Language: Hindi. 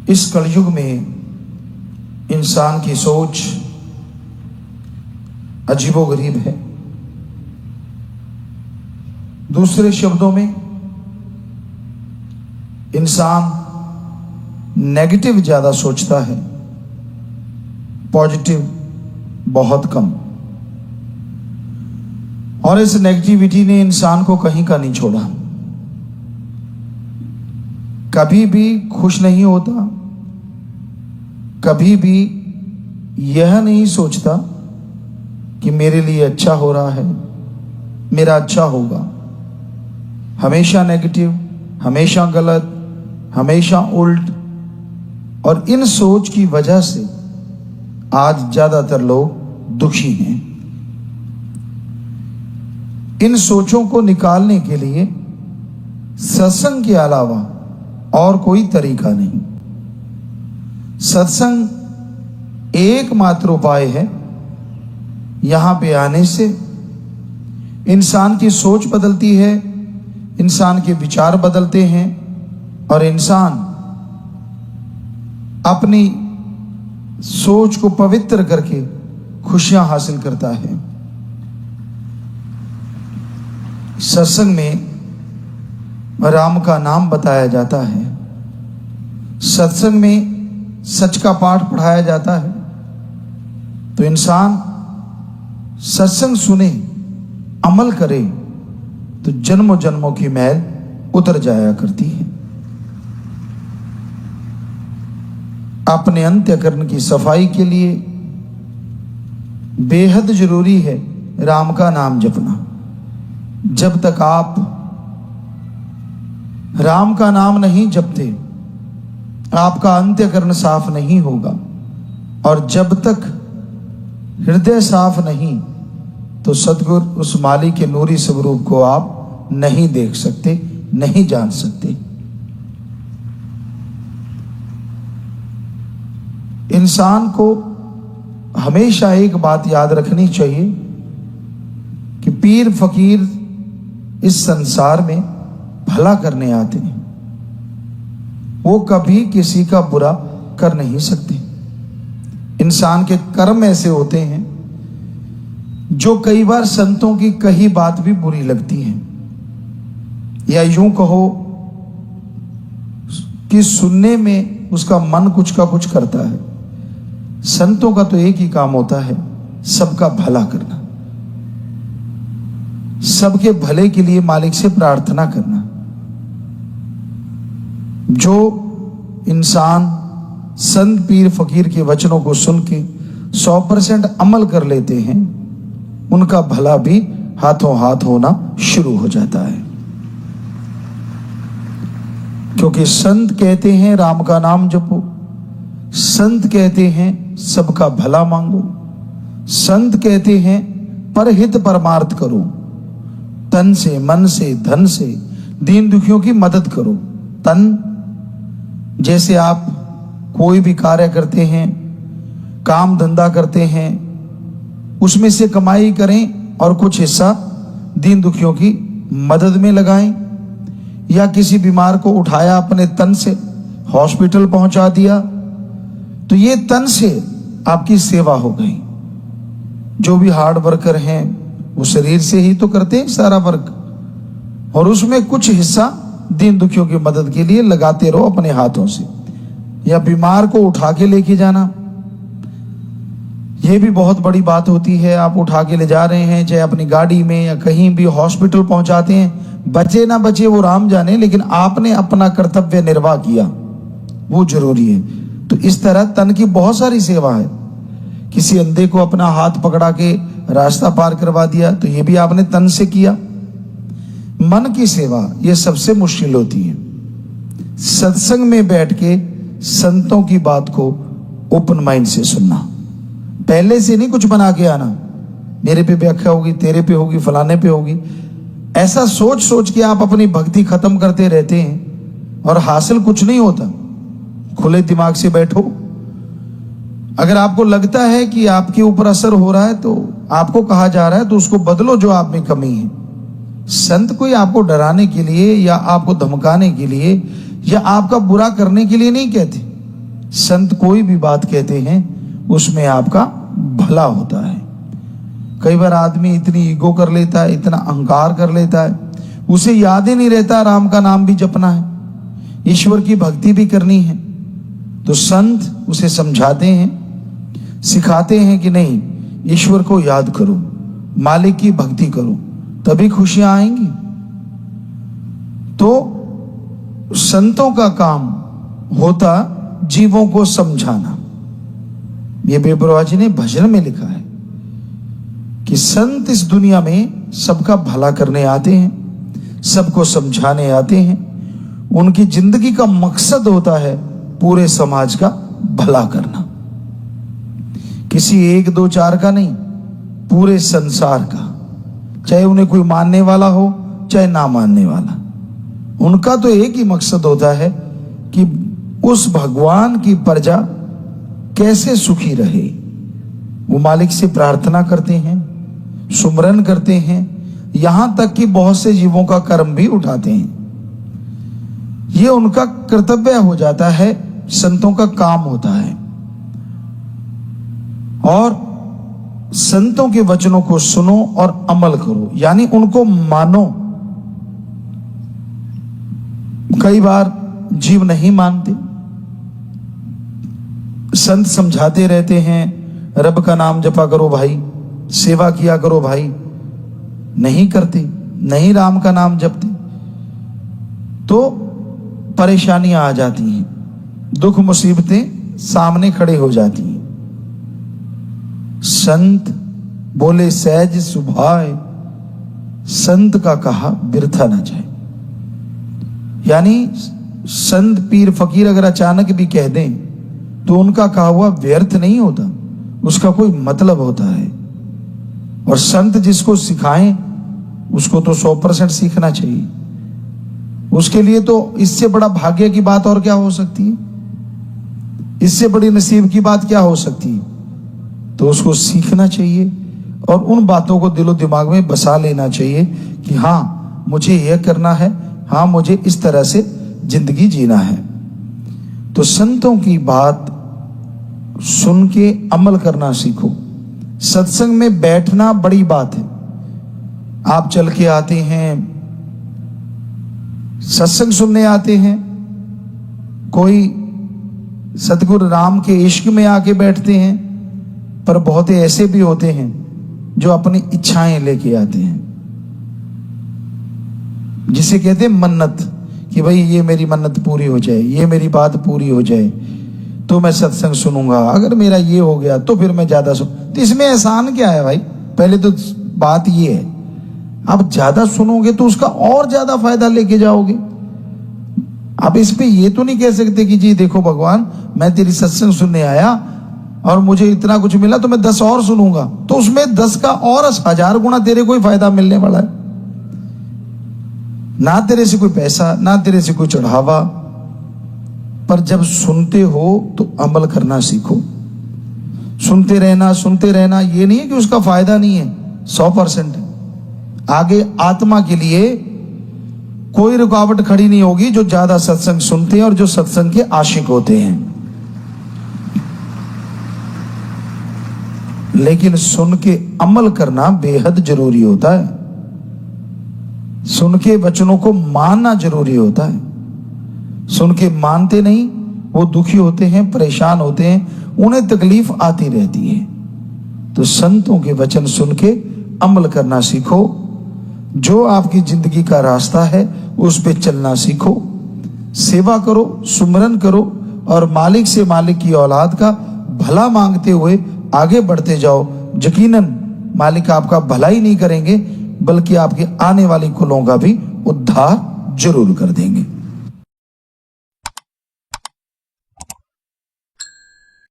इस कलयुग में इंसान की सोच अजीबोगरीब है। दूसरे शब्दों में इंसान नेगेटिव ज्यादा सोचता है, पॉजिटिव बहुत कम। और इस नेगेटिविटी ने इंसान को कहीं का नहीं छोड़ा। कभी भी खुश नहीं होता, कभी भी यह नहीं सोचता कि मेरे लिए अच्छा हो रहा है, मेरा अच्छा होगा। हमेशा नेगेटिव, हमेशा गलत, हमेशा उल्ट। और इन सोच की वजह से आज ज्यादातर लोग दुखी हैं। इन सोचों को निकालने के लिए सत्संग के अलावा और कोई तरीका नहीं। सत्संग एकमात्र उपाय है। यहां पे आने से इंसान की सोच बदलती है, इंसान के विचार बदलते हैं और इंसान अपनी सोच को पवित्र करके खुशियां हासिल करता है। सत्संग में राम का नाम बताया जाता है, सत्संग में सच का पाठ पढ़ाया जाता है। तो इंसान सत्संग सुने, अमल करे तो जन्मों जन्मों की मैल उतर जाया करती है। अपने अंतःकरण की सफाई के लिए बेहद जरूरी है राम का नाम जपना। जब तक आप राम का नाम नहीं जपते, आपका अंतःकरण साफ नहीं होगा। और जब तक हृदय साफ नहीं, तो सद्गुरु उस मालिक के नूरी स्वरूप को आप नहीं देख सकते, नहीं जान सकते। इंसान को हमेशा एक बात याद रखनी चाहिए कि पीर फकीर इस संसार में भला करने आते हैं। वो कभी किसी का बुरा कर नहीं सकते। इंसान के कर्म ऐसे होते हैं जो कई बार संतों की कही बात भी बुरी लगती है, या यूं कहो कि सुनने में उसका मन कुछ का कुछ करता है। संतों का तो एक ही काम होता है, सबका भला करना, सबके भले के लिए मालिक से प्रार्थना करना। जो इंसान संत पीर फकीर के वचनों को सुन के 100% अमल कर लेते हैं, उनका भला भी हाथों हाथ होना शुरू हो जाता है। क्योंकि संत कहते हैं राम का नाम जपो, संत कहते हैं सबका भला मांगो, संत कहते हैं परहित परमार्थ करो, तन से, मन से, धन से दीन दुखियों की मदद करो। तन जैसे आप कोई भी कार्य करते हैं, काम धंधा करते हैं, उसमें से कमाई करें और कुछ हिस्सा दीन दुखियों की मदद में लगाएं। या किसी बीमार को उठाया अपने तन से, हॉस्पिटल पहुंचा दिया, तो ये तन से आपकी सेवा हो गई। जो भी हार्ड वर्कर हैं वो शरीर से ही तो करते हैं सारा वर्क, और उसमें कुछ हिस्सा दीन दुखियों की मदद के लिए लगाते रहो अपने हाथों से। या बीमार को उठा के लेके जाना, यह भी बहुत बड़ी बात होती है। आप उठा के ले जा रहे हैं, चाहे अपनी गाड़ी में या कहीं भी हॉस्पिटल पहुंचाते हैं, बचे ना बचे वो राम जाने, लेकिन आपने अपना कर्तव्य निर्वाह किया, वो जरूरी है। तो इस तरह तन की बहुत सारी सेवा है। किसी अंधे को अपना हाथ पकड़ा के रास्ता पार करवा दिया, तो ये भी आपने तन से किया। मन की सेवा ये सबसे मुश्किल होती है। सत्संग में बैठ के संतों की बात को ओपन माइंड से सुनना, पहले से नहीं कुछ बना के आना, मेरे पे व्याख्या होगी, तेरे पे होगी, फलाने पे होगी। ऐसा सोच सोच के आप अपनी भक्ति खत्म करते रहते हैं और हासिल कुछ नहीं होता। खुले दिमाग से बैठो। अगर आपको लगता है कि आपके ऊपर असर हो रहा है, तो आपको कहा जा रहा है, तो उसको बदलो जो आप में कमी है। संत कोई आपको डराने के लिए या आपको धमकाने के लिए या आपका बुरा करने के लिए नहीं कहते। संत कोई भी बात कहते हैं उसमें आपका भला होता है। कई बार आदमी इतनी ईगो कर लेता है, इतना अहंकार कर लेता है, उसे याद ही नहीं रहता राम का नाम भी जपना है, ईश्वर की भक्ति भी करनी है। तो संत उसे समझाते हैं, सिखाते हैं कि नहीं, ईश्वर को याद करो, मालिक की भक्ति करो, तभी खुशियां आएंगी। तो संतों का काम होता जीवों को समझाना। ये बेपरवाह जी ने भजन में लिखा है कि संत इस दुनिया में सबका भला करने आते हैं, सबको समझाने आते हैं। उनकी जिंदगी का मकसद होता है पूरे समाज का भला करना, किसी एक दो चार का नहीं, पूरे संसार का। चाहे उन्हें कोई मानने वाला हो चाहे ना मानने वाला, उनका तो एक ही मकसद होता है कि उस भगवान की प्रजा कैसे सुखी रहे। वो मालिक से प्रार्थना करते हैं, सुमरन करते हैं, यहां तक कि बहुत से जीवों का कर्म भी उठाते हैं। ये उनका कर्तव्य हो जाता है, संतों का काम होता है। और संतों के वचनों को सुनो और अमल करो, यानी उनको मानो। कई बार जीव नहीं मानते, संत समझाते रहते हैं, रब का नाम जपा करो भाई, सेवा किया करो भाई, नहीं करते, नहीं राम का नाम जपते, तो परेशानियां आ जाती हैं, दुख मुसीबतें सामने खड़े हो जाती हैं। संत बोले सहज सुभाए, संत का कहा बिरथा न जाए। यानी संत पीर फकीर अगर अचानक भी कह दें तो उनका कहा हुआ व्यर्थ नहीं होता, उसका कोई मतलब होता है। और संत जिसको सिखाएं उसको तो 100% सीखना चाहिए। उसके लिए तो इससे बड़ा भाग्य की बात और क्या हो सकती है, इससे बड़ी नसीब की बात क्या हो सकती है। तो उसको सीखना चाहिए और उन बातों को दिलो दिमाग में बसा लेना चाहिए कि हाँ मुझे यह करना है, हाँ मुझे इस तरह से जिंदगी जीना है। तो संतों की बात सुन के अमल करना सीखो। सत्संग में बैठना बड़ी बात है। आप चल के आते हैं, सत्संग सुनने आते हैं, कोई सतगुरु राम के इश्क में आके बैठते हैं, पर बहुत ऐसे भी होते हैं जो अपनी इच्छाएं लेके आते हैं, जिसे कहते हैं मन्नत, कि भाई ये मेरी मन्नत पूरी हो जाए, ये मेरी बात पूरी हो जाए तो मैं सत्संग सुनूंगा, अगर मेरा ये हो गया तो फिर मैं ज्यादा सुन। तो इसमें एहसान क्या है भाई? पहले तो बात ये है, आप ज्यादा सुनोगे तो उसका और ज्यादा फायदा लेके जाओगे। आप इस पे ये तो नहीं कह सकते कि जी देखो भगवान, मैं तेरी सत्संग सुनने आया और मुझे इतना कुछ मिला तो मैं 10 और सुनूंगा, तो उसमें 10 का और 1000 गुना तेरे को ही फायदा मिलने वाला है। ना तेरे से कोई पैसा, ना तेरे से कोई चढ़ावा, पर जब सुनते हो तो अमल करना सीखो। सुनते रहना ये नहीं है कि उसका फायदा नहीं है, 100% है। आगे आत्मा के लिए कोई रुकावट खड़ी नहीं होगी जो ज्यादा सत्संग सुनते हैं और जो सत्संग के आशिक होते हैं। लेकिन सुन के अमल करना बेहद जरूरी होता है। सुन के वचनों को मानना जरूरी होता है। सुन के मानते नहीं, वो दुखी होते हैं, परेशान होते हैं, उन्हें तकलीफ आती रहती है। तो संतों के वचन सुन के अमल करना सीखो। जो आपकी जिंदगी का रास्ता है उस पे चलना सीखो। सेवा करो, सुमरन करो और मालिक से मालिक की औलाद का भला मांगते हुए आगे बढ़ते जाओ। यकीनन मालिक आपका भला ही नहीं करेंगे बल्कि आपके आने वाली कुलों का भी उद्धार जरूर कर देंगे।